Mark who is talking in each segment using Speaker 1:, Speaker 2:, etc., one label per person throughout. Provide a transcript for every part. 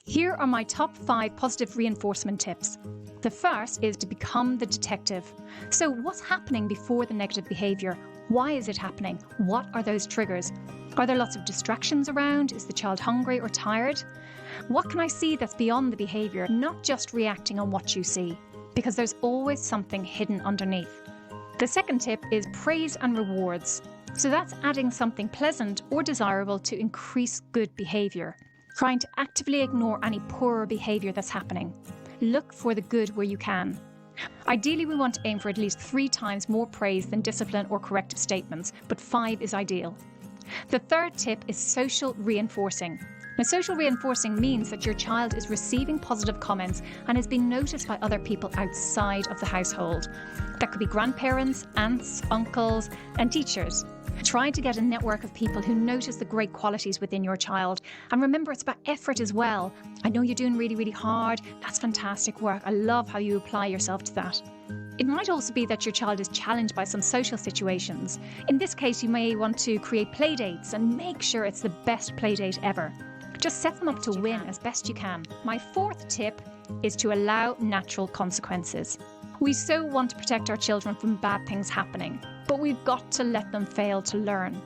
Speaker 1: Here are my top 5 positive reinforcement tips. The first is to become the detective. So what's happening before the negative behaviour? Why is it happening? What are those triggers? Are there lots of distractions around? Is the child hungry or tired? What can I see that's beyond the behaviour, not just reacting on what you see? Because there's always something hidden underneath. The second tip is praise and rewards. So that's adding something pleasant or desirable to increase good behaviour. Trying to actively ignore any poorer behaviour that's happening. Look for the good where you can. Ideally, we want to aim for at least 3 times more praise than discipline or corrective statements, but 5 is ideal. The third tip is social reinforcing. Now, social reinforcing means that your child is receiving positive comments and is being noticed by other people outside of the household. That could be grandparents, aunts, uncles, and teachers. Try to get a network of people who notice the great qualities within your child. And remember, it's about effort as well. I know you're doing really, really hard. That's fantastic work. I love how you apply yourself to that. It might also be that your child is challenged by some social situations. In this case, you may want to create play dates and make sure it's the best play date ever. Just set them up to win as best you can. My fourth tip is to allow natural consequences. We so want to protect our children from bad things happening, but we've got to let them fail to learn.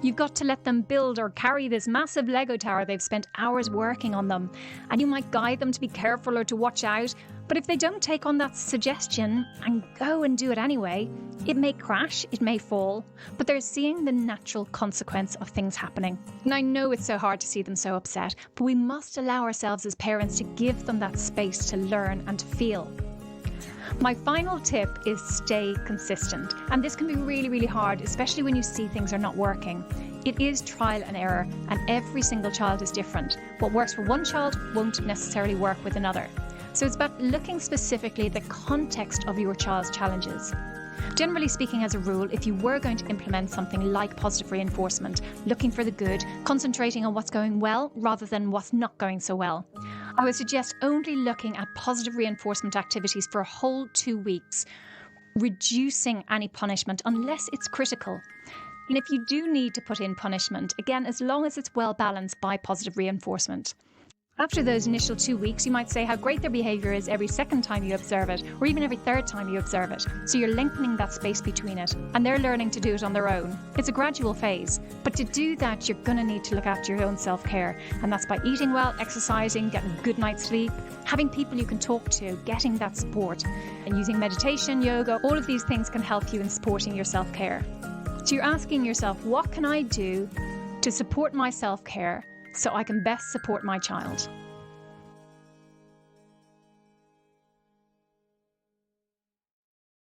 Speaker 1: You've got to let them build or carry this massive Lego tower they've spent hours working on them, and you might guide them to be careful or to watch out, but if they don't take on that suggestion and go and do it anyway, it may crash, it may fall, but they're seeing the natural consequence of things happening. And I know it's so hard to see them so upset, but we must allow ourselves as parents to give them that space to learn and to feel. My final tip is stay consistent. And this can be really, really hard, especially when you see things are not working. It is trial and error, and every single child is different. What works for one child won't necessarily work with another. So it's about looking specifically at the context of your child's challenges. Generally speaking, as a rule, if you were going to implement something like positive reinforcement, looking for the good, concentrating on what's going well rather than what's not going so well, I would suggest only looking at positive reinforcement activities for a whole 2 weeks, reducing any punishment unless it's critical. And if you do need to put in punishment, again, as long as it's well balanced by positive reinforcement. After those initial 2 weeks, you might say how great their behaviour is every second time you observe it, or even every third time you observe it. So you're lengthening that space between it, and they're learning to do it on their own. It's a gradual phase, but to do that, you're going to need to look after your own self-care, and that's by eating well, exercising, getting a good night's sleep, having people you can talk to, getting that support, and using meditation, yoga. All of these things can help you in supporting your self-care. So you're asking yourself, what can I do to support my self-care so I can best support my child?